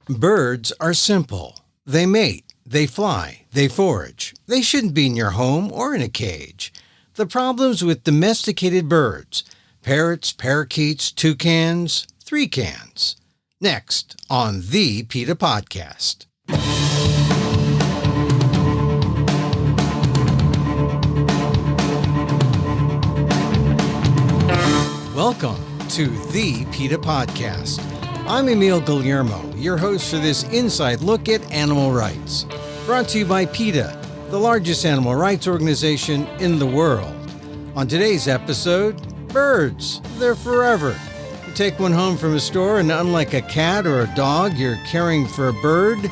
Birds are simple. They mate, they fly, they forage. They shouldn't be in your home or in a cage. The problems with domesticated birds: parrots, parakeets, toucans, three cans. Next on the PETA Podcast. Welcome to the PETA Podcast. I'm Emil Guillermo, your host for this inside look at animal rights. Brought to you by PETA, the largest animal rights organization in the world. On today's episode, birds. They're forever. You take one home from a store, and unlike a cat or a dog, you're caring for a bird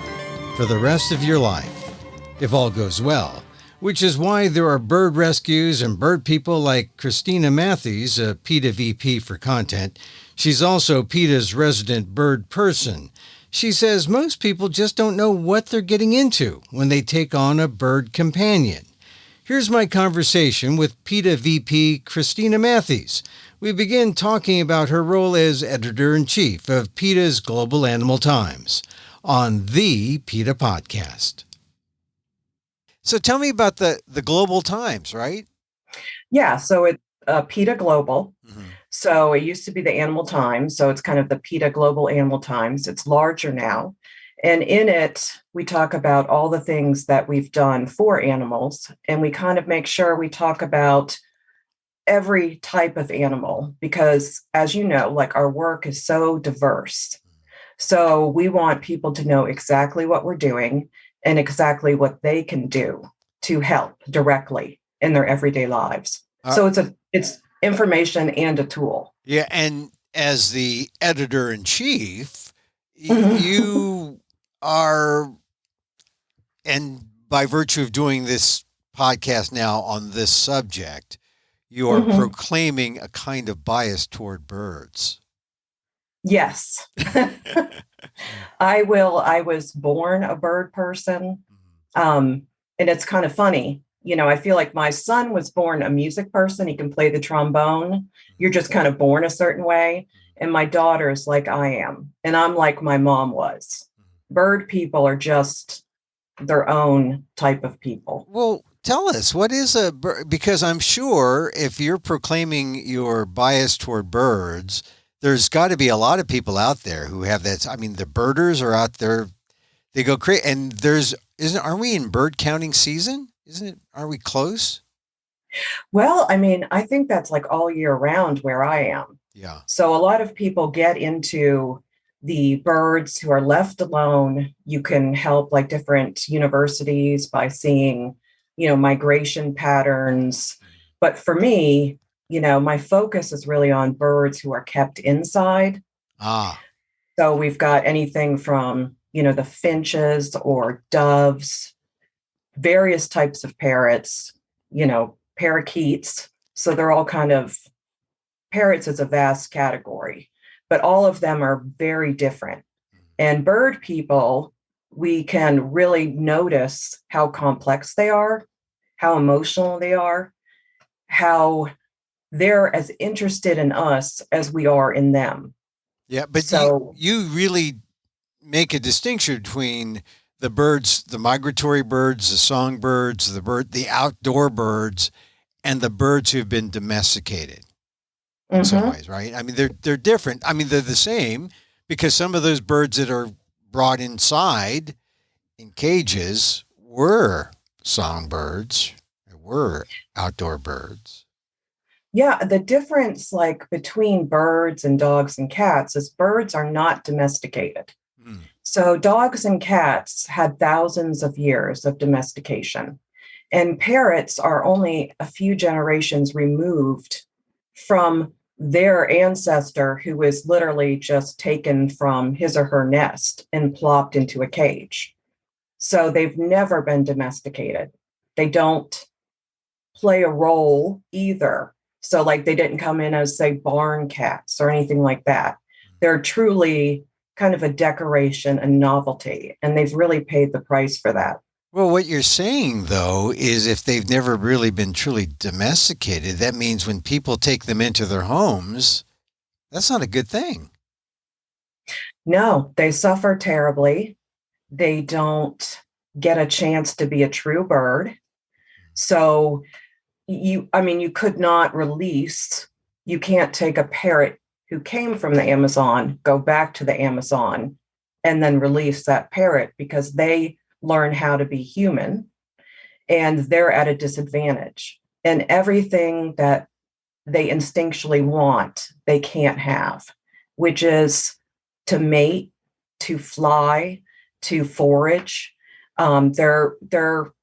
for the rest of your life, if all goes well. Which is why there are bird rescues and bird people like Christina Matthies, a PETA VP for content. She's also PETA's resident bird person. She says most people just don't know what they're getting into when they take on a bird companion. Here's my conversation with PETA VP Christina Matthies. We begin talking about her role as editor-in-chief of PETA's Global Animal Times on the PETA Podcast. So tell me about the Global Times, right? Yeah, so it's PETA Global. Mm-hmm. So it used to be the Animal Times. So it's kind of the PETA Global Animal Times. It's larger now. And in it, we talk about all the things that we've done for animals. And we kind of make sure we talk about every type of animal because, as you know, like our work is so diverse. So we want people to know exactly what we're doing and exactly what they can do to help directly in their everyday lives. So it's information and a tool. Yeah, and as the editor-in-chief, you are, and by virtue of doing this podcast now on this subject, you are proclaiming a kind of bias toward birds. Yes. I was born a bird person. And it's kind of funny. You know, I feel like my son was born a music person. He can play the trombone. You're just kind of born a certain way. And my daughter's like I am. And I'm like my mom was. Bird people are just their own type of people. Well, tell us, what is a bird? Because I'm sure if you're proclaiming your bias toward birds, there's got to be a lot of people out there who have that. I mean, the birders are out there. They go crazy. And aren't we in bird counting season? Are we close? Well, I mean, I think that's like all year round where I am. Yeah. So a lot of people get into the birds who are left alone. You can help like different universities by seeing, migration patterns. But for me, my focus is really on birds who are kept inside. So we've got anything from, the finches or doves, various types of parrots, parakeets. So they're all parrots is a vast category, but all of them are very different. And bird people, we can really notice how complex they are, how emotional they are, how they're as interested in us as we are in them. Yeah, but so you really make a distinction between the birds, the migratory birds, the songbirds, the outdoor birds, and the birds who've been domesticated in some ways, right? I mean, they're different. I mean, they're the same because some of those birds that are brought inside in cages were songbirds, were outdoor birds. Yeah, the difference between birds and dogs and cats is birds are not domesticated. So dogs and cats had thousands of years of domestication, and parrots are only a few generations removed from their ancestor who was literally just taken from his or her nest and plopped into a cage. So they've never been domesticated. They don't play a role either. So they didn't come in as, say, barn cats or anything like that. They're truly kind of a decoration, a novelty, and they've really paid the price for that. Well, what you're saying, though, is if they've never really been truly domesticated, that means when people take them into their homes, that's not a good thing. No, they suffer terribly. They don't get a chance to be a true bird. So you could not release, you can't take a parrot who came from the Amazon, go back to the Amazon, and then release that parrot because they learn how to be human and they're at a disadvantage. And everything that they instinctually want, they can't have, which is to mate, to fly, to forage. They're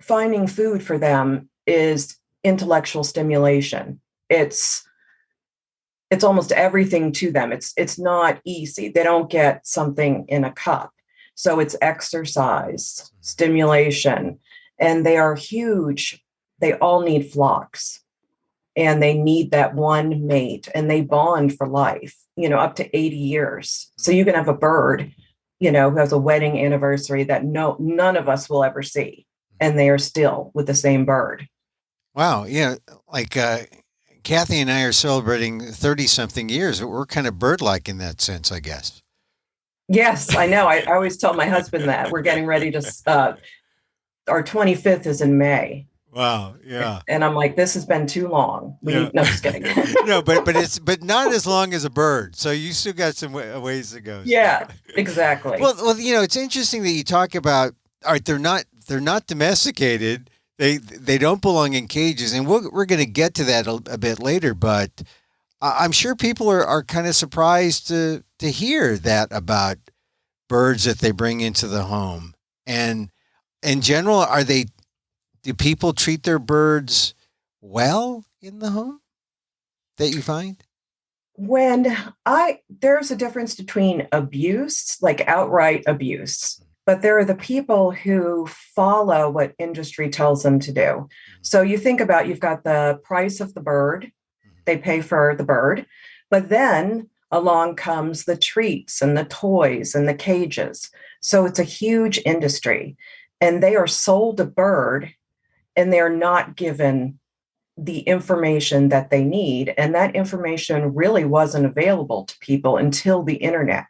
finding food for them is intellectual stimulation. It's almost everything to them. It's not easy. They don't get something in a cup. So it's exercise, stimulation, and they are huge. They all need flocks and they need that one mate and they bond for life, up to 80 years. So you can have a bird, who has a wedding anniversary that none of us will ever see. And they are still with the same bird. Wow. Yeah. Like, Kathy and I are celebrating 30 something years. We're kind of bird-like in that sense, I guess. Yes, I know. I always tell my husband that we're getting ready to, our 25th is in May. Wow. Yeah. And I'm like, this has been too long. No, just kidding. No, but not as long as a bird. So you still got some ways to go. Yeah, exactly. Well, it's interesting that you talk about, all right, they're not domesticated. They don't belong in cages, and we're going to get to that a bit later. But I'm sure people are kind of surprised to hear that about birds that they bring into the home. And in general, do people treat their birds well in the home that you find? There's a difference between abuse, like outright abuse, but there are the people who follow what industry tells them to do. So you think about, you've got the price of the bird, they pay for the bird, but then along comes the treats and the toys and the cages. So it's a huge industry and they are sold a bird and they're not given the information that they need. And that information really wasn't available to people until the internet.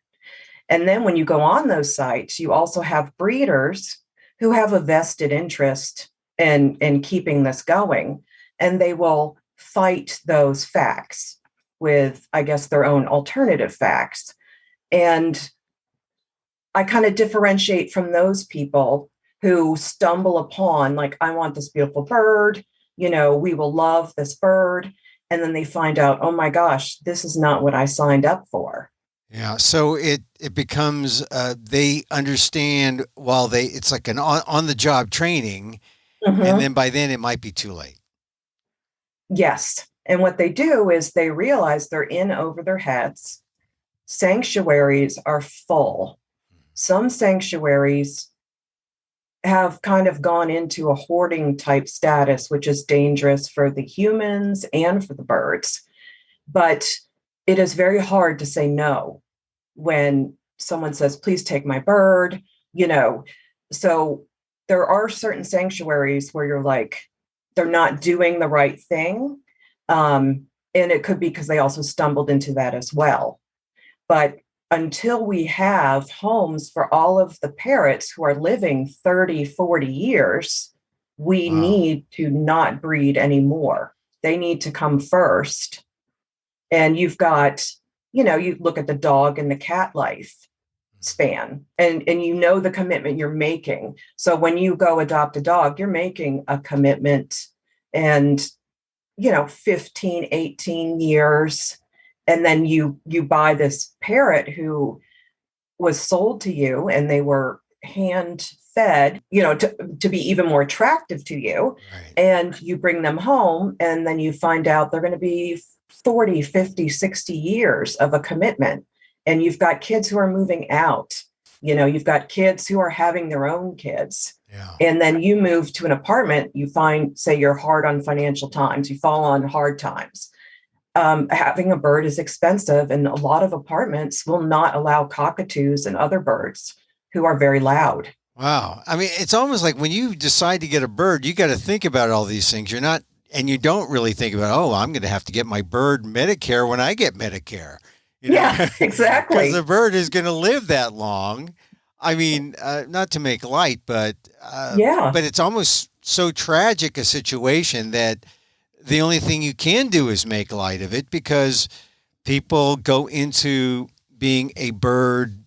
And then when you go on those sites, you also have breeders who have a vested interest in keeping this going. And they will fight those facts with, I guess, their own alternative facts. And I kind of differentiate from those people who stumble upon, like, I want this beautiful bird, we will love this bird. And then they find out, oh my gosh, this is not what I signed up for. Yeah. So it becomes, they understand it's like an on the job training. Mm-hmm. And then by then it might be too late. Yes. And what they do is they realize they're in over their heads. Sanctuaries are full. Some sanctuaries have kind of gone into a hoarding type status, which is dangerous for the humans and for the birds. But it is very hard to say no when someone says, please take my bird, So there are certain sanctuaries where you're like, they're not doing the right thing. And it could be because they also stumbled into that as well. But until we have homes for all of the parrots who are living 30, 40 years, we need to not breed anymore. They need to come first. And you've got, you look at the dog and the cat life span and the commitment you're making. So when you go adopt a dog, you're making a commitment and, 15, 18 years. And then you buy this parrot who was sold to you and they were hand fed, to be even more attractive to you. Right. And you bring them home and then you find out they're going to be 40, 50, 60 years of a commitment. And you've got kids who are moving out, you've got kids who are having their own kids. Yeah. And then you move to an apartment, you find, say you're hard on financial times, you fall on hard times. Having a bird is expensive, and a lot of apartments will not allow cockatoos and other birds who are very loud. Wow. I mean, it's almost like when you decide to get a bird, you got to think about all these things. And you don't really think about, I'm going to have to get my bird Medicare when I get Medicare. Yeah, because the exactly. bird is going to live that long. I mean, not to make light, Yeah. but it's almost so tragic a situation that the only thing you can do is make light of it because people go into being a bird,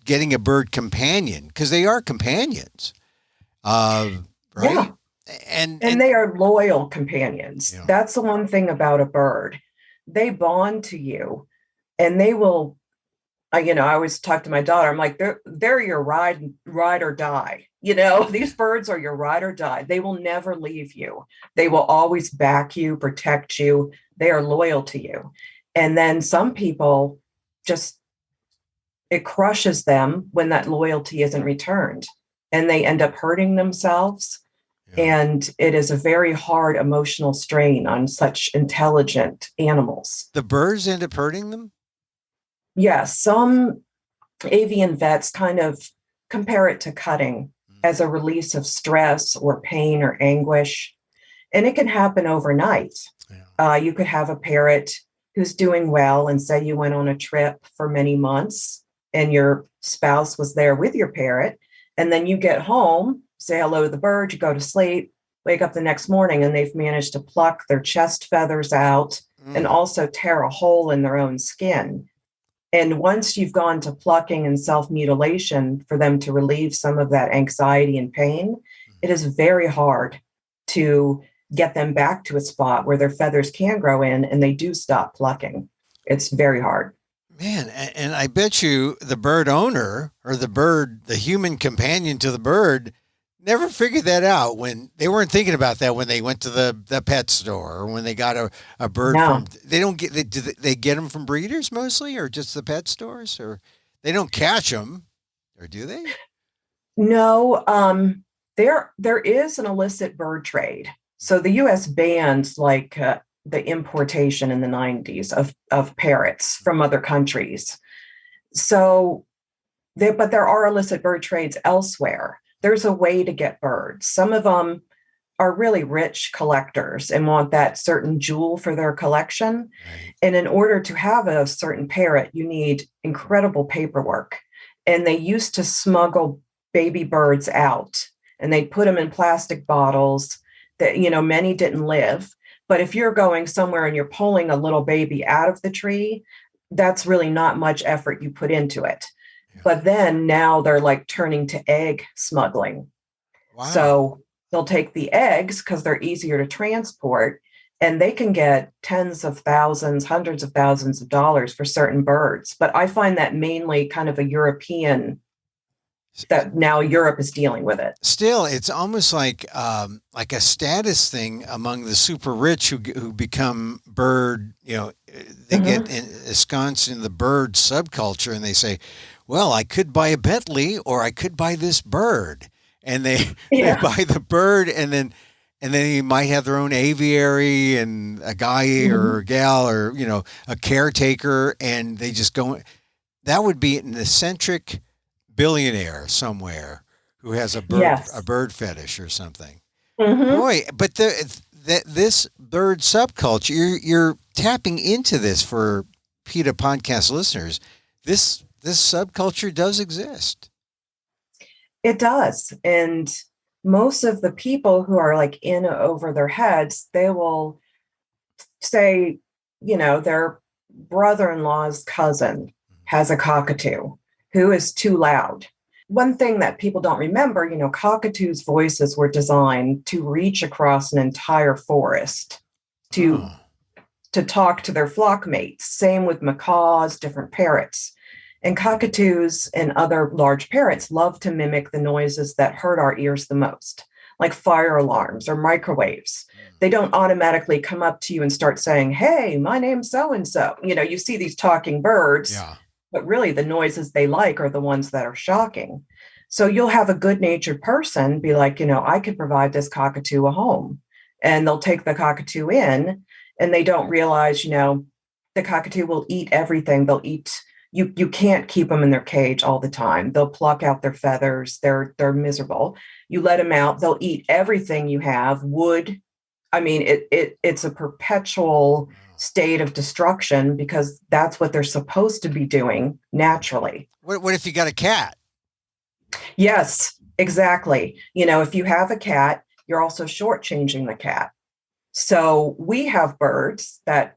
getting a bird companion because they are companions, uh, right? Yeah. And And they are loyal companions. yeah, That's the one thing about a bird. They bond to you and they will, I always talk to my daughter. I'm like, they're your ride or die. These birds are your ride or die. They will never leave you. They will always back you, protect you. They are loyal to you. And then some people just, it crushes them when that loyalty isn't returned and they end up hurting themselves. yeah. And it is a very hard emotional strain on such intelligent animals. The birds end up hurting them. Yes, some avian vets kind of compare it to cutting as a release of stress or pain or anguish. And it can happen overnight. Yeah. You could have a parrot who's doing well, and say you went on a trip for many months and your spouse was there with your parrot. And then you get home, say hello to the bird, you go to sleep, wake up the next morning, and they've managed to pluck their chest feathers out and Mm. also tear a hole in their own skin. And once you've gone to plucking and self mutilation for them to relieve some of that anxiety and pain, it is very hard to get them back to a spot where their feathers can grow in and they do stop plucking. It's very hard. Man, and I bet you the bird owner or the human companion to the bird, never figured that out when they weren't thinking about that when they went to the pet store or when they got a bird from, No, they don't get, do they get them from breeders mostly or just the pet stores or they don't catch them or do they? no. There is an illicit bird trade. So the U.S. banned the importation in the 90s of parrots from other countries. So but there are illicit bird trades elsewhere. There's a way to get birds. Some of them are really rich collectors and want that certain jewel for their collection. Right. And in order to have a certain parrot, you need incredible paperwork. And they used to smuggle baby birds out and they'd put them in plastic bottles that, many didn't live. But if you're going somewhere and you're pulling a little baby out of the tree, that's really not much effort you put into it. Yeah. But then now they're like turning to egg smuggling. Wow. So they'll take the eggs because they're easier to transport and they can get tens of thousands, hundreds of thousands of dollars for certain birds. But I find that mainly kind of a European, that now Europe is dealing with it. Still, it's almost like a status thing among the super rich who become bird. They get ensconced in the bird subculture, and they say, "Well, I could buy a Bentley, or I could buy this bird," and they Yeah. buy the bird, and then you might have their own aviary and a guy or a gal or a caretaker, and they just go. That would be an eccentric billionaire somewhere who has a Yes. bird fetish or something. hmm Boy, but this bird subculture, you're tapping into this for PETA podcast listeners. This subculture does exist. It does. And most of the people who are like in over their heads, they will say, their brother-in-law's cousin has a cockatoo who is too loud. One thing that people don't remember, cockatoos' voices were designed to reach across an entire forest to Oh, to talk to their flock mates. Same with macaws, different parrots. And cockatoos and other large parrots love to mimic the noises that hurt our ears the most, like fire alarms or microwaves. They don't automatically come up to you and start saying, "Hey, my name's so and so." You see these talking birds, yeah. but really the noises they like are the ones that are shocking. So you'll have a good natured person be like, I could provide this cockatoo a home. And they'll take the cockatoo in and they don't realize, the cockatoo will eat everything. They'll eat, you can't keep them in their cage all the time. They'll pluck out their feathers. They're miserable. You let them out, they'll eat everything you have, wood. I mean, it's a perpetual state of destruction because that's what they're supposed to be doing naturally. What if you got a cat? Yes, exactly. If you have a cat, you're also shortchanging the cat. So we have birds that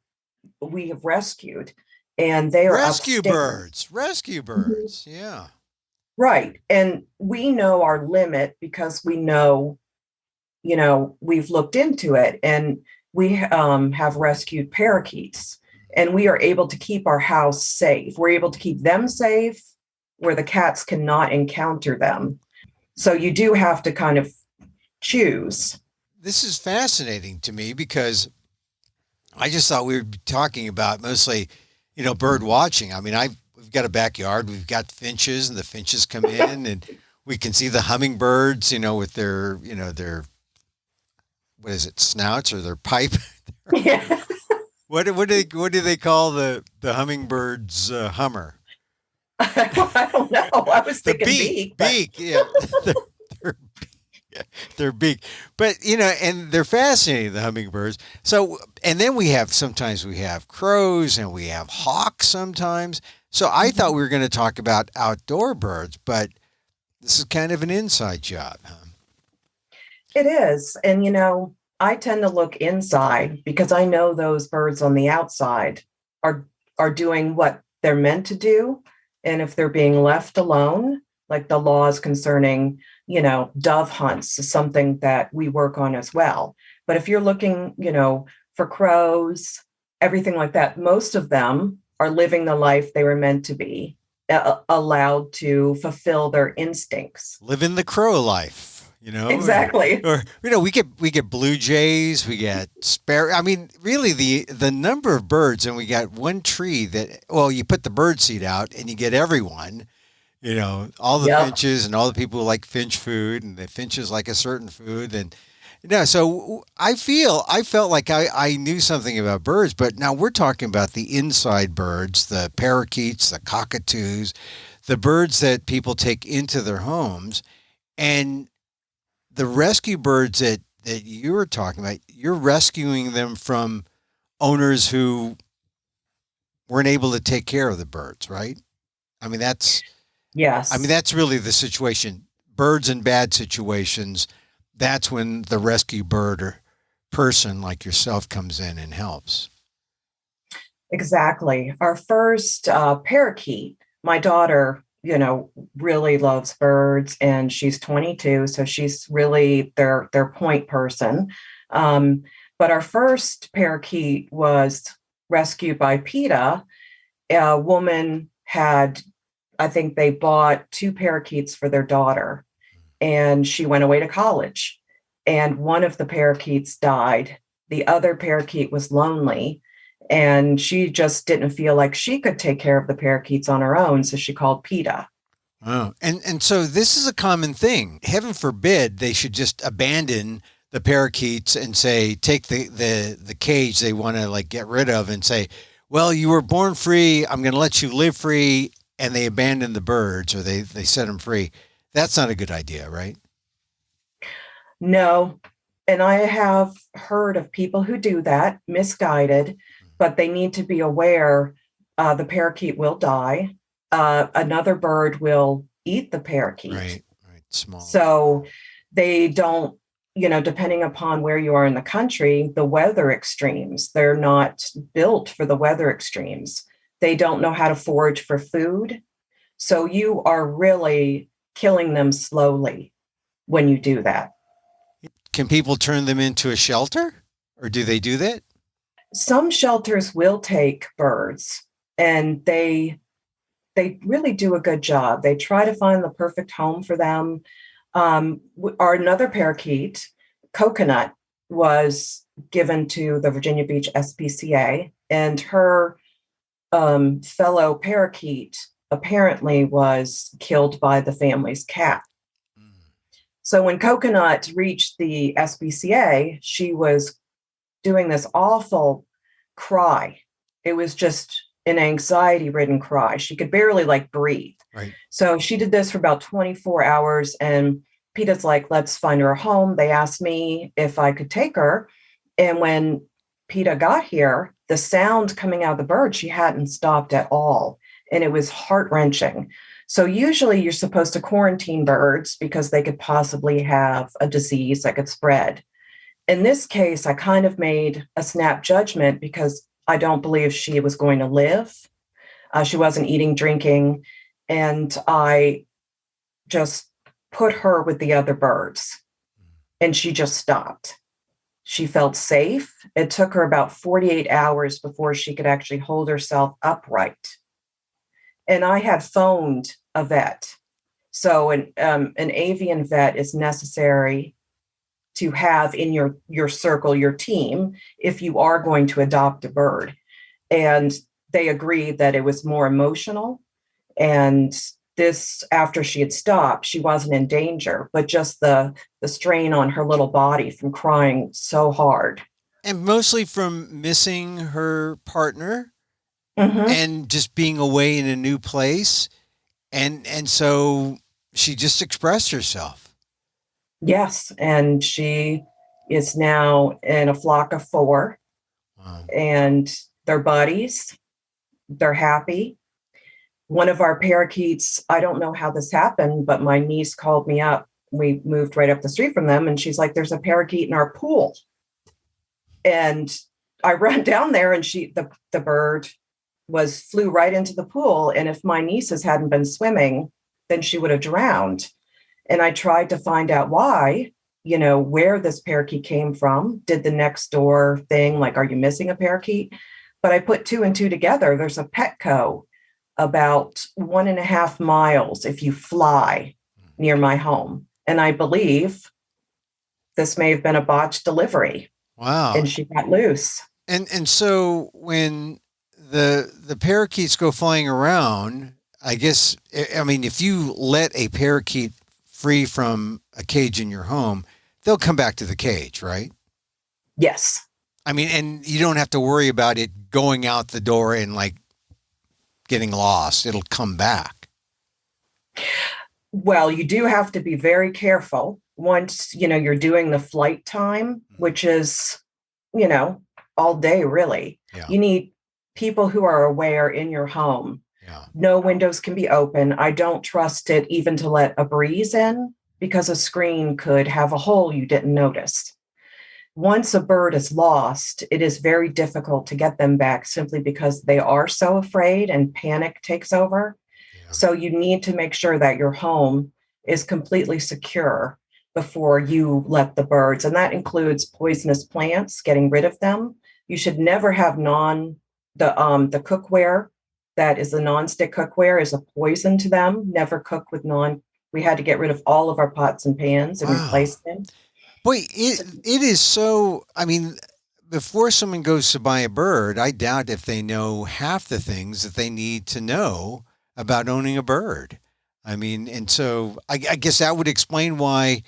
we have rescued, and they are Rescue upstairs. birds. Yeah. Right. And we know our limit because we know, we've looked into it, and we have rescued parakeets, and we are able to keep our house safe. We're able to keep them safe where the cats cannot encounter them. So you do have to kind of choose. This is fascinating to me because I just thought we would be talking about mostly, bird watching. I mean, we've got a backyard, we've got finches, and the finches come in and we can see the hummingbirds, with their, what is it, snouts or their pipe? Yeah. What do they call the hummingbirds hummer? I don't know. I was The thinking beak, yeah. Their beak. But, and they're fascinating, the hummingbirds. So, and then sometimes we have crows and we have hawks sometimes. So I thought we were going to talk about outdoor birds, but this is kind of an inside job, huh? It is. And, I tend to look inside because I know those birds on the outside are doing what they're meant to do. And if they're being left alone, like the laws concerning, dove hunts is something that we work on as well. But if you're looking, for crows, everything like that, most of them are living the life they were meant to be, allowed to fulfill their instincts. Living the crow life. Exactly. Or we get blue jays, we get sparrow. I mean, really the number of birds, and we got one tree that, well, you put the bird seed out and you get everyone, all the finches and all the people who like finch food, and the finches like a certain food, and so I felt like I knew something about birds, but now we're talking about the inside birds, the parakeets, the cockatoos, the birds that people take into their homes, and the rescue birds that you were talking about, you're rescuing them from owners who weren't able to take care of the birds, right? I mean, yes. I mean, that's really the situation. Birds in bad situations, that's when the rescue bird or person like yourself comes in and helps. Exactly. Our first parakeet, my daughter, really loves birds, and she's 22, so she's really their point person. But our first parakeet was rescued by PETA. A woman had, I think they bought 2 parakeets for their daughter, and she went away to college. And one of the parakeets died. The other parakeet was lonely, and she just didn't feel like she could take care of the parakeets on her own. So she called PETA. Oh, and so this is a common thing. Heaven forbid they should just abandon the parakeets and say, take the cage they want to like get rid of and say, well, you were born free, I'm going to let you live free. And they abandon the birds, or they set them free. That's not a good idea, right? No. And I have heard of people who do that, misguided, but they need to be aware the parakeet will die. Another bird will eat the parakeet. Right. Small. So they don't, depending upon where you are in the country, the weather extremes, they're not built for the weather extremes. They don't know how to forage for food. So you are really killing them slowly when you do that. Can people turn them into a shelter, or do they do that? Some shelters will take birds, and they really do a good job. They try to find the perfect home for them. Our another parakeet, Coconut, was given to the Virginia Beach SPCA, and her fellow parakeet apparently was killed by the family's cat. So when Coconut reached the SPCA, she was doing this awful cry. It was just an anxiety-ridden cry. She could barely breathe. Right. So she did this for about 24 hours, and PETA's like, let's find her a home. They asked me if I could take her. And when PETA got here, the sound coming out of the bird, she hadn't stopped at all. And it was heart-wrenching. So usually you're supposed to quarantine birds because they could possibly have a disease that could spread. In this case, I kind of made a snap judgment because I don't believe she was going to live. She wasn't eating, drinking, and I just put her with the other birds, and she just stopped. She felt safe. It took her about 48 hours before she could actually hold herself upright. And I had phoned a vet. So an avian vet is necessary to have in your circle, your team, if you are going to adopt a bird. And they agreed that it was more emotional. And this, after she had stopped, she wasn't in danger, but just the strain on her little body from crying so hard. And mostly from missing her partner Mm-hmm. and just being away in a new place. And so she just expressed herself. Yes. And she is now in a flock of 4. Wow. And they're buddies. They're happy. One of our parakeets, I don't know how this happened, but my niece called me up. We moved right up the street from them. And she's like, there's a parakeet in our pool. And I ran down there, and the bird flew right into the pool. And if my nieces hadn't been swimming, then she would have drowned. And I tried to find out why, where this parakeet came from. Did the next door thing, like, are you missing a parakeet? But I put 2 and 2 together. There's a Petco about 1.5 miles if you fly near my home. And I believe this may have been a botched delivery. Wow. And she got loose. And so when the parakeets go flying around, I guess, I mean, if you let a parakeet free from a cage in your home, they'll come back to the cage, right? Yes. I mean, and you don't have to worry about it going out the door and like getting lost. It'll come back. Well, you do have to be very careful once, you're doing the flight time, which is, all day, really. Yeah. You need people who are aware in your home. Yeah. No windows can be open. I don't trust it even to let a breeze in, because a screen could have a hole you didn't notice. Once a bird is lost, it is very difficult to get them back simply because they are so afraid and panic takes over. Yeah. So you need to make sure that your home is completely secure before you let the birds. And that includes poisonous plants, getting rid of them. You should never have the cookware that is the nonstick cookware is a poison to them. Never cook with we had to get rid of all of our pots and pans and replace them. Boy, it is so, I mean, before someone goes to buy a bird, I doubt if they know half the things that they need to know about owning a bird. I mean, and so I guess that would explain why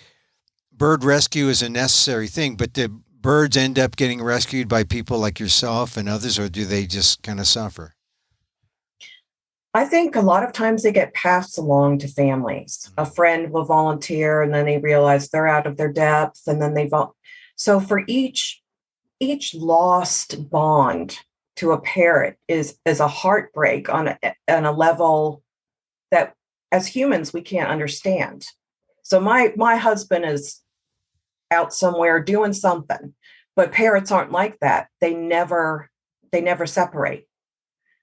bird rescue is a necessary thing. But do birds end up getting rescued by people like yourself and others, or do they just kind of suffer? I think a lot of times they get passed along to families. A friend will volunteer, and then they realize they're out of their depth, and then so for each lost bond to a parrot is a heartbreak on a level that as humans we can't understand. So my husband is out somewhere doing something, but parrots aren't like that. They never separate.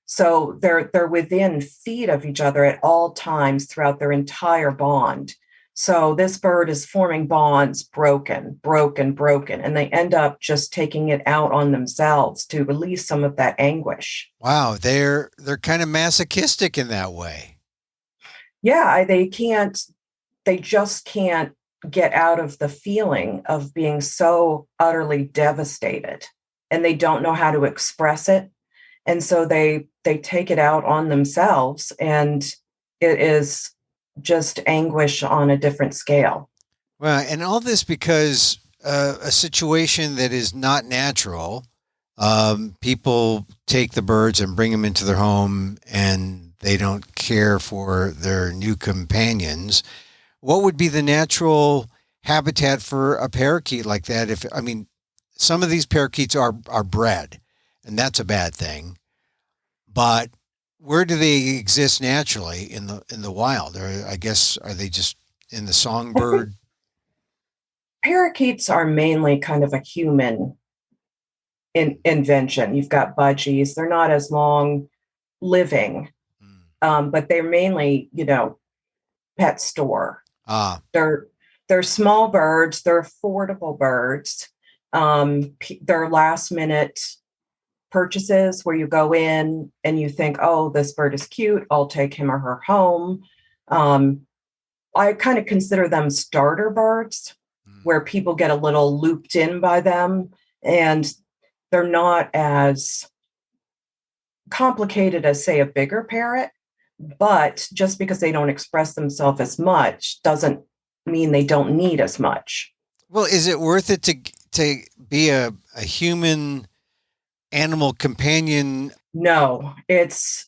So they're within feet of each other at all times throughout their entire bond. So this bird is forming bonds, broken, and they end up just taking it out on themselves to release some of that anguish. Wow, they're kind of masochistic in that way. Yeah, they just can't get out of the feeling of being so utterly devastated, and they don't know how to express it. And so they take it out on themselves, and it is just anguish on a different scale. Well, and all this because a situation that is not natural. People take the birds and bring them into their home, and they don't care for their new companions. What would be the natural habitat for a parakeet like that? Some of these parakeets are bred. and that's a bad thing. But where do they exist naturally in the wild? Or I guess are they just in the I think songbird? parakeets are mainly kind of a human invention. You've got budgies; they're not as long living, Hmm. but they're mainly, pet store. Ah, They're they're small birds. They're affordable birds. They're last minute purchases where you go in and you think, oh, this bird is cute. I'll take him or her home. Um, I kind of consider them starter birds hmm. where people get a little looped in by them, and they're not as complicated as, say, a bigger parrot. But just because they don't express themselves as much doesn't mean they don't need as much. Well, is it worth it to be a human animal companion? No, it's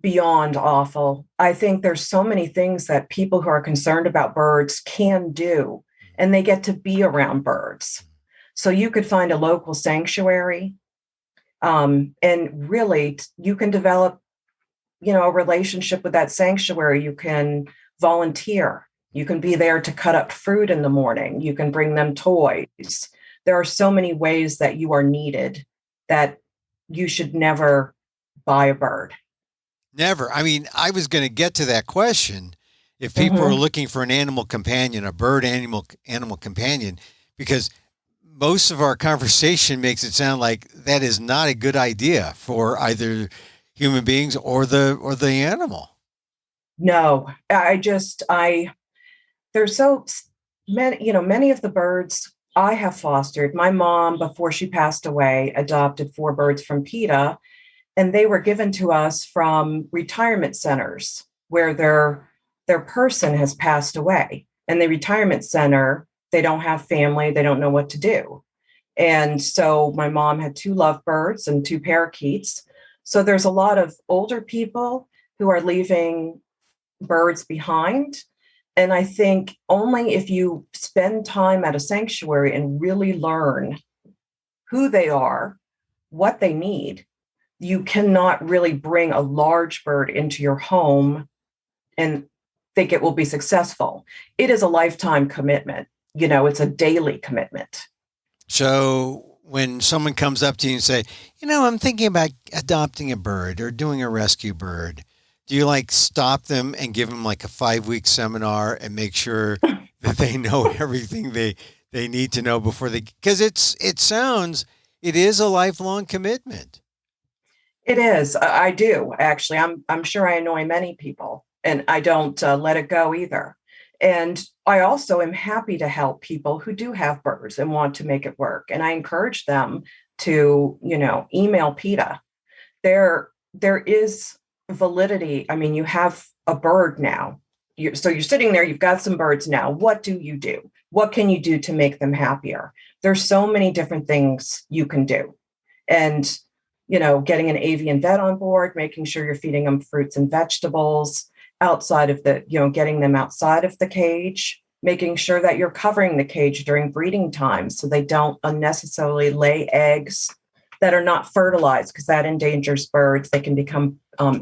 beyond awful. I think there's so many things that people who are concerned about birds can do, and they get to be around birds. So you could find a local sanctuary, and really you can develop, a relationship with that sanctuary. You can volunteer. You can be there to cut up fruit in the morning. You can bring them toys. There are so many ways that you are needed that you should never buy a bird. Never. I mean, I was going to get to that question. If people are Mhm. looking for an animal companion, a bird animal companion, because most of our conversation makes it sound like that is not a good idea for either human beings or the animal. No, there's so many, many of the birds I have fostered. My mom, before she passed away, adopted 4 birds from PETA, and they were given to us from retirement centers where their person has passed away. And the retirement center, they don't have family, they don't know what to do. And so my mom had 2 lovebirds and 2 parakeets. So there's a lot of older people who are leaving birds behind. And I think only if you spend time at a sanctuary and really learn who they are, what they need, you cannot really bring a large bird into your home and think it will be successful. It is a lifetime commitment. It's a daily commitment. So when someone comes up to you and say, I'm thinking about adopting a bird or doing a rescue bird, do you like stop them and give them like a 5 week seminar and make sure that they know everything they need to know before they, because it is a lifelong commitment. It is. I do actually. I'm sure I annoy many people, and I don't let it go either. And I also am happy to help people who do have birds and want to make it work. And I encourage them to, email PETA. There is validity. I mean, you have a bird now. So you're sitting there. You've got some birds now. What do you do? What can you do to make them happier? There's so many different things you can do, and getting an avian vet on board, making sure you're feeding them fruits and vegetables outside of getting them outside of the cage, making sure that you're covering the cage during breeding time so they don't unnecessarily lay eggs that are not fertilized, because that endangers birds. They can become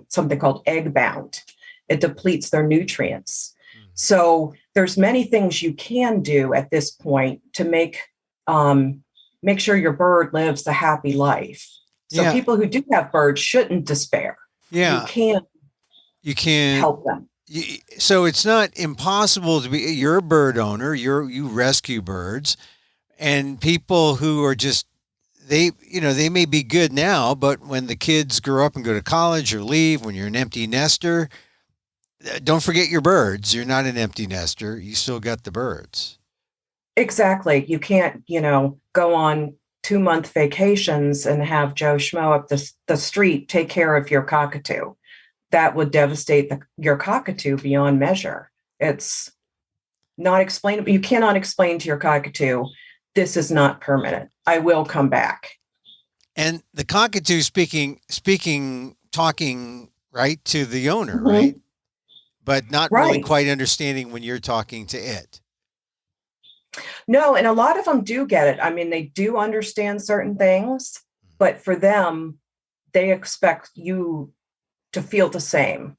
something called egg bound. It depletes their nutrients. So there's many things you can do at this point to make sure your bird lives a happy life. So Yeah. people who do have birds shouldn't despair. You Yeah. can You can. help them. So it's not impossible to be. You're a bird owner. You rescue birds, and people who are just they may be good now, but when the kids grow up and go to college or leave, when you're an empty nester, don't forget your birds. You're not an empty nester. You still got the birds. Exactly. You can't, go on 2-month vacations and have Joe Schmo up the street take care of your cockatoo. That would devastate your cockatoo beyond measure. It's not explainable. You cannot explain to your cockatoo, this is not permanent. I will come back. And the cockatoo talking right to the owner, right? Mhm. But not really Right. quite understanding when you're talking to it. No, and a lot of them do get it. I mean, they do understand certain things, But for them, they expect you to feel the same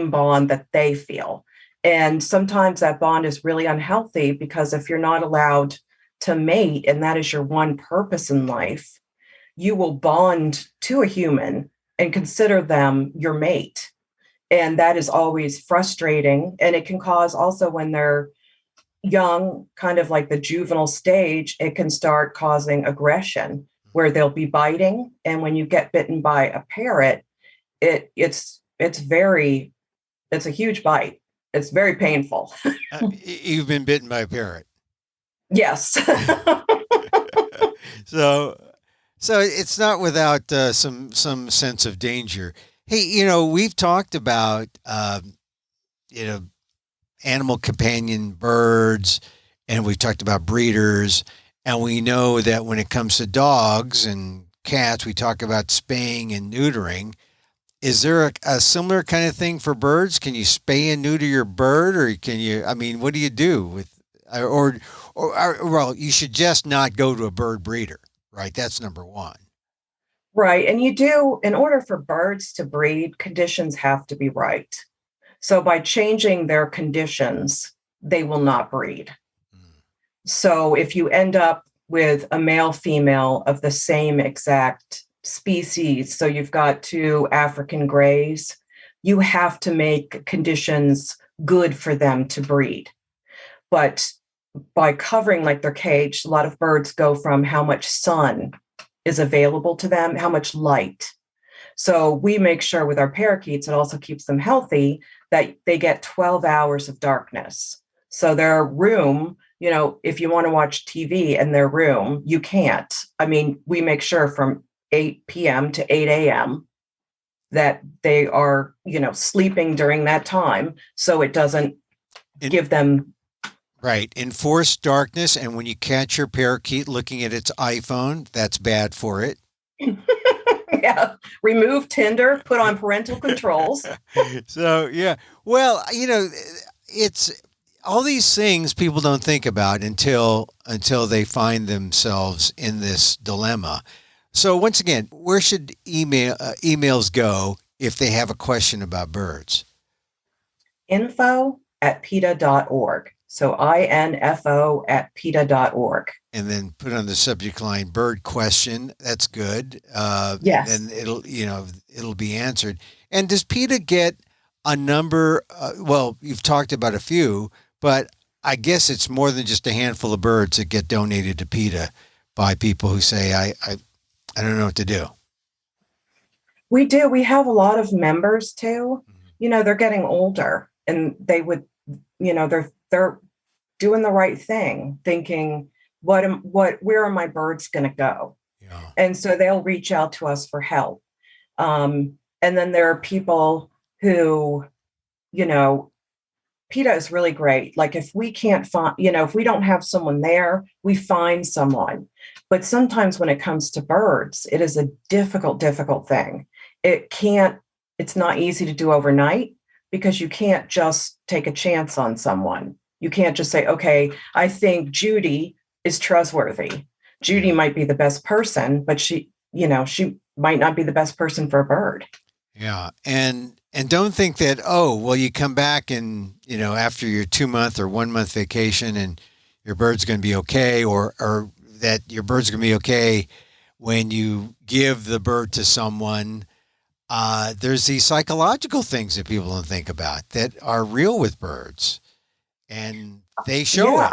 bond that they feel. And sometimes that bond is really unhealthy, because if you're not allowed to mate, and that is your one purpose in life, you will bond to a human and consider them your mate. And that is always frustrating. And it can cause, also when they're young, kind of like the juvenile stage, it can start causing aggression where they'll be biting. And when you get bitten by a parrot, it's a huge bite. It's very painful. You've been bitten by a parrot. Yes. So it's not without some sense of danger. Hey, we've talked about animal companion birds, and we've talked about breeders, and we know that when it comes to dogs and cats, we talk about spaying and neutering. Is there a similar kind of thing for birds? Can you spay and neuter your bird, or what do you do with, well, you should just not go to a bird breeder, right? That's number one. Right. And in order for birds to breed, conditions have to be right. So by changing their conditions, they will not breed. So if you end up with a male female of the same exact species, so you've got two African grays, you have to make conditions good for them to breed. But by covering like their cage, a lot of birds go from how much sun is available to them, how much light. So we make sure with our parakeets, it also keeps them healthy, that they get 12 hours of darkness. So their room, if you want to watch TV in their room, you can't. We make sure from 8 p.m. to 8 a.m. that they are, sleeping during that time, so it doesn't give them. Right. Enforced darkness. And when you catch your parakeet looking at its iPhone, that's bad for it. Yeah. Remove Tinder, put on parental controls. So, yeah. Well, it's all these things people don't think about until they find themselves in this dilemma. So once again, where should emails go if they have a question about birds? info@PETA.org. So info at PETA.org. And then put on the subject line bird question. That's good. Yes. And then it'll be answered. And does PETA get a number? Well, you've talked about a few, but I guess it's more than just a handful of birds that get donated to PETA by people who say, I don't know what to do. We do. We have a lot of members too. They're getting older, and they would, they're doing the right thing, thinking, where are my birds going to go? Yeah. And so they'll reach out to us for help. And then there are people who, PETA is really great. Like if we can't find, if we don't have someone there, we find someone. But sometimes when it comes to birds, it is a difficult thing. It's not easy to do overnight, because you can't just take a chance on someone. You can't just say, okay, I think Judy is trustworthy. Judy might be the best person, but she might not be the best person for a bird. Yeah. And don't think that, you come back and, after your 2-month or 1-month vacation and your bird's going to be okay, or that your bird's going to be okay when you give the bird to someone. There's these psychological things that people don't think about that are real with birds, and they show it.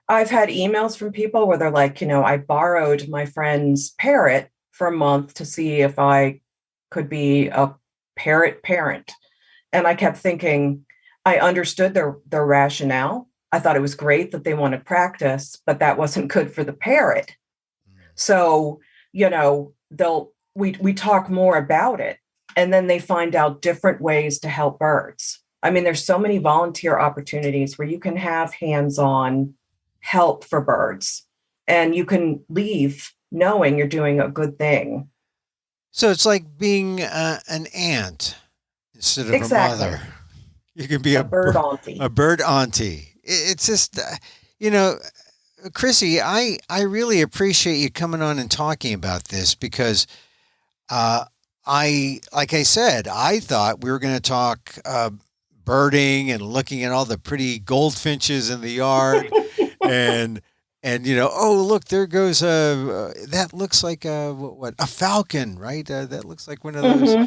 I've had emails from people where they're like, I borrowed my friend's parrot for a month to see if I could be a parrot parent. And I kept thinking, I understood their rationale. I thought it was great that they wanted practice, but that wasn't good for the parrot. So, we talk more about it, and then they find out different ways to help birds. There's so many volunteer opportunities where you can have hands-on help for birds, and you can leave knowing you're doing a good thing. So it's like being an aunt instead of a mother. You can be a bird auntie. A bird auntie. It's just, Chrissy, I really appreciate you coming on and talking about this because like I said, I thought we were going to talk birding and looking at all the pretty goldfinches in the yard, and oh look, there goes that looks like a falcon, right? That looks like one of those. Hmm.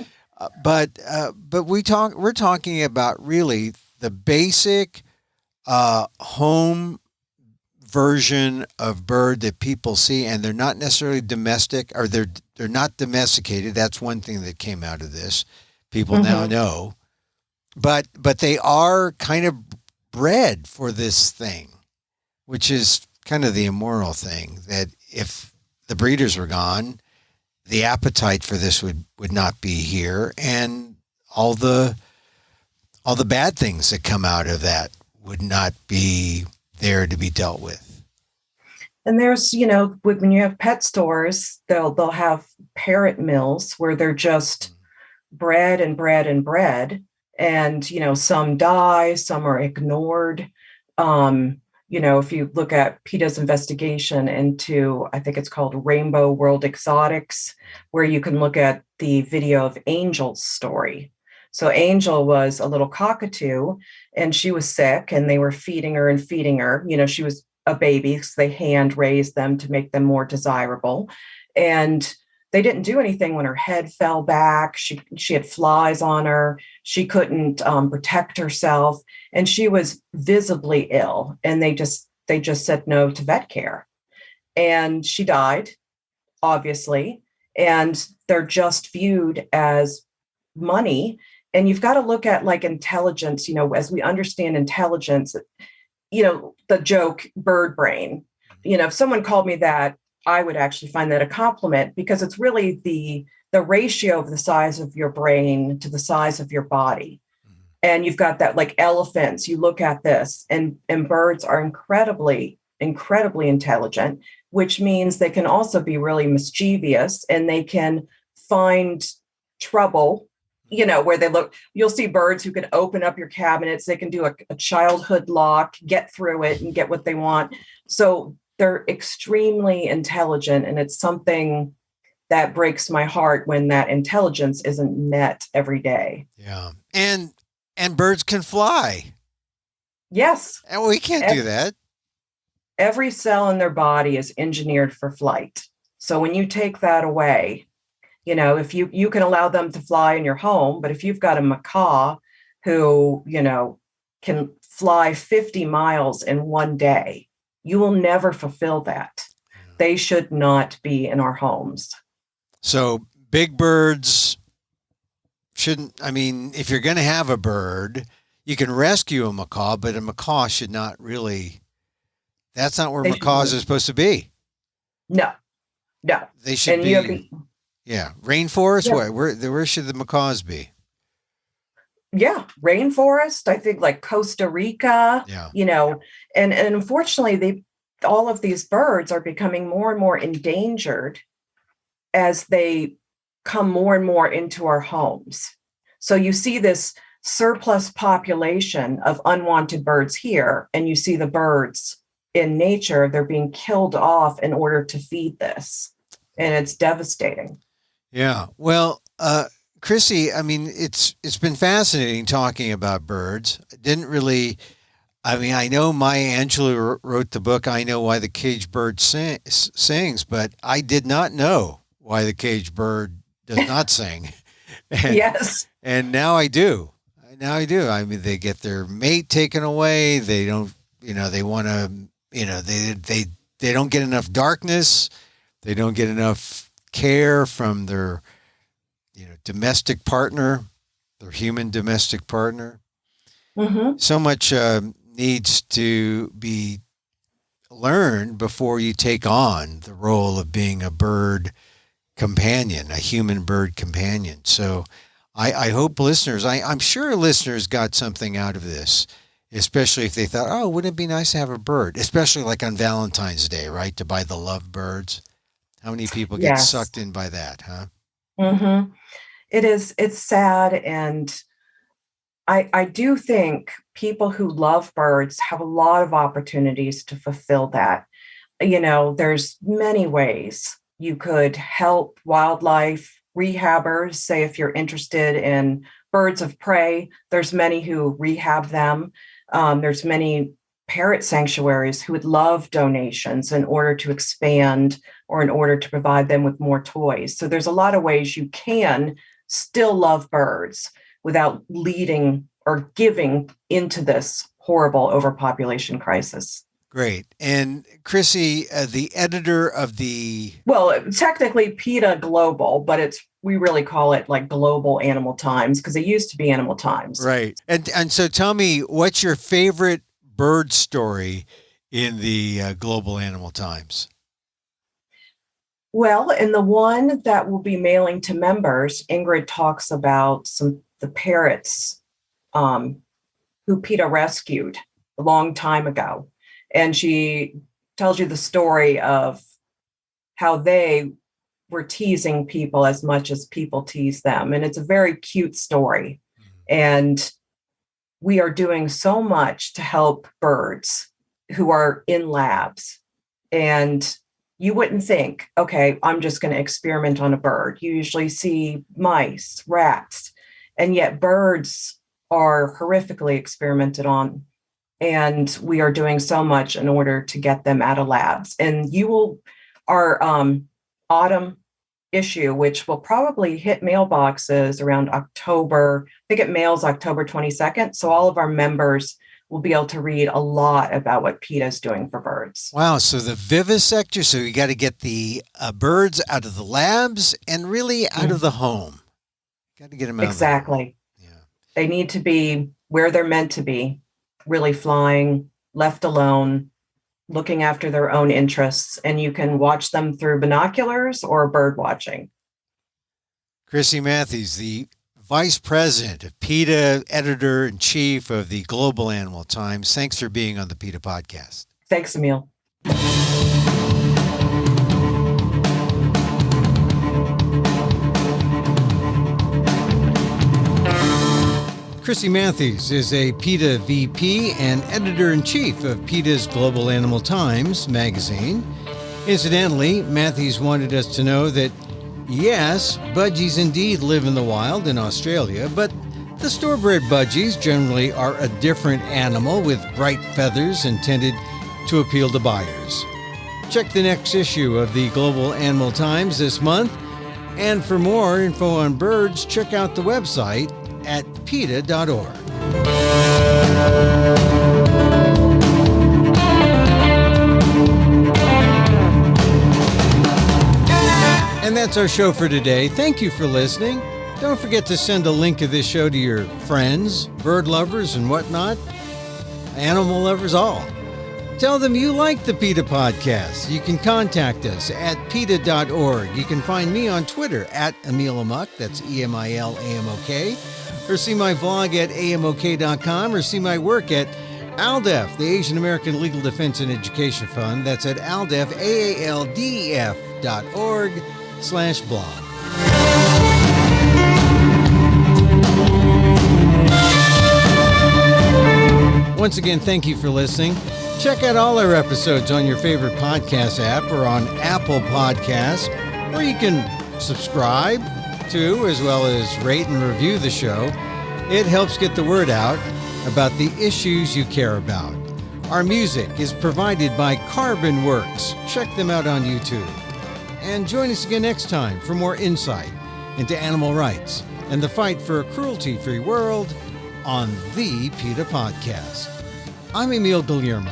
But we're talking about really the basic home version of bird that people see, and they're not necessarily domestic, or they're not domesticated. That's one thing that came out of this. People now Hmm. know, but they are kind of bred for this thing, which is kind of the immoral thing. That if the breeders were gone, the appetite for this would not be here, and all the bad things that come out of that would not be there to be dealt with. And there's, when you have pet stores, they'll have parrot mills where they're just bred and bred and bred. And, some die, some are ignored. If you look at PETA's investigation into, I think it's called Rainbow World Exotics, where you can look at the video of Angel's story. So Angel was a little cockatoo and she was sick and they were feeding her and feeding her. She was a baby, so they hand raised them to make them more desirable. And they didn't do anything when her head fell back. She had flies on her. She couldn't protect herself, and she was visibly ill. And they just said no to vet care, and she died, obviously. And they're just viewed as money. And you've got to look at like intelligence. As we understand intelligence, the joke bird brain. If someone called me that, I would actually find that a compliment, because it's really the ratio of the size of your brain to the size of your body. And you've got that, like elephants, you look at this, and birds are incredibly, incredibly intelligent, which means they can also be really mischievous, and they can find trouble, where you'll see birds who can open up your cabinets. They can do a childhood lock, get through it and get what they want. So they're extremely intelligent. And it's something that breaks my heart when that intelligence isn't met every day. Yeah. And birds can fly. Yes. And we can't do that. Every cell in their body is engineered for flight. So when you take that away, if you can allow them to fly in your home, but if you've got a macaw who, can fly 50 miles in one day, you will never fulfill that. They should not be in our homes. So big birds shouldn't, if you're going to have a bird, you can rescue a macaw, but a macaw should not really, that's not where macaws are supposed to be. No. They should be. Yeah, rainforest. Yeah. Where should the macaws be? Yeah, rainforest. I think like Costa Rica. Yeah. And unfortunately, all of these birds are becoming more and more endangered as they come more and more into our homes. So you see this surplus population of unwanted birds here, and you see the birds in nature. They're being killed off in order to feed this, and it's devastating. Yeah. Well, Chrissy, it's been fascinating talking about birds. I know Maya Angelou wrote the book, I Know Why the Caged Bird Sings, but I did not know why the caged bird does not sing. Yes. And now I do. They get their mate taken away. They don't, they want to, they don't get enough darkness. They don't get enough care from their domestic partner, their human domestic partner. Mm-hmm. So much needs to be learned before you take on the role of being a bird companion, a human bird companion. So I hope listeners, I'm sure listeners got something out of this, especially if they thought, oh, wouldn't it be nice to have a bird, especially like on Valentine's Day, right? To buy the love birds. How many people get sucked in by that, huh? Mm-hmm. It's sad. And I do think people who love birds have a lot of opportunities to fulfill that. there's many ways you could help wildlife rehabbers. Say if you're interested in birds of prey, there's many who rehab them. There's many parrot sanctuaries who would love donations in order to expand or in order to provide them with more toys. So there's a lot of ways you can still love birds without leading or giving into this horrible overpopulation crisis. Great. And Chrissy, the editor of the... Well, technically PETA Global, but we really call it like Global Animal Times because it used to be Animal Times. Right. And so tell me, what's your favorite bird story in the Global Animal Times? Well, in the one that we'll be mailing to members, Ingrid talks about the parrots who PETA rescued a long time ago. And she tells you the story of how they were teasing people as much as people tease them. And it's a very cute story. And we are doing so much to help birds who are in labs. And you wouldn't think, okay, I'm just going to experiment on a bird. You usually see mice, rats, and yet birds are horrifically experimented on. And we are doing so much in order to get them out of labs. And our autumn issue, which will probably hit mailboxes around October. I think it mails October 22nd. So all of our members will be able to read a lot about what PETA is doing for birds. Wow. So the vivisector, so you got to get the birds out of the labs and really out of the home. Got to get them out. Exactly. Yeah. They need to be where they're meant to be, really flying, left alone, looking after their own interests, and you can watch them through binoculars or bird watching. Chrissy Matthies, the Vice President of PETA, Editor-in-Chief of the Global Animal Times. Thanks for being on the PETA Podcast. Thanks, Emil. Chrissy Matthies is a PETA VP and Editor-in-Chief of PETA's Global Animal Times magazine. Incidentally, Matthies wanted us to know that, yes, budgies indeed live in the wild in Australia, but the store-bred budgies generally are a different animal with bright feathers intended to appeal to buyers. Check the next issue of the Global Animal Times this month, and for more info on birds, check out the website at PETA.org. And that's our show for today. Thank you for listening. Don't forget to send a link of this show to your friends, bird lovers and whatnot, animal lovers all. Tell them you like the PETA Podcast. You can contact us at PETA.org. You can find me on Twitter at Emil Amok, that's EMILAMOK, or see my vlog at amok.com, or see my work at ALDEF, the Asian American Legal Defense and Education Fund. That's at ALDEF, AALDEF.org/blog. Once again, thank you for listening. Check out all our episodes on your favorite podcast app or on Apple Podcasts, or you can subscribe to, as well as rate and review the show. It helps get the word out about the issues you care about. Our music is provided by CarbonWorks. Check them out on YouTube. And join us again next time for more insight into animal rights and the fight for a cruelty-free world on the PETA Podcast. I'm Emil Guillermo.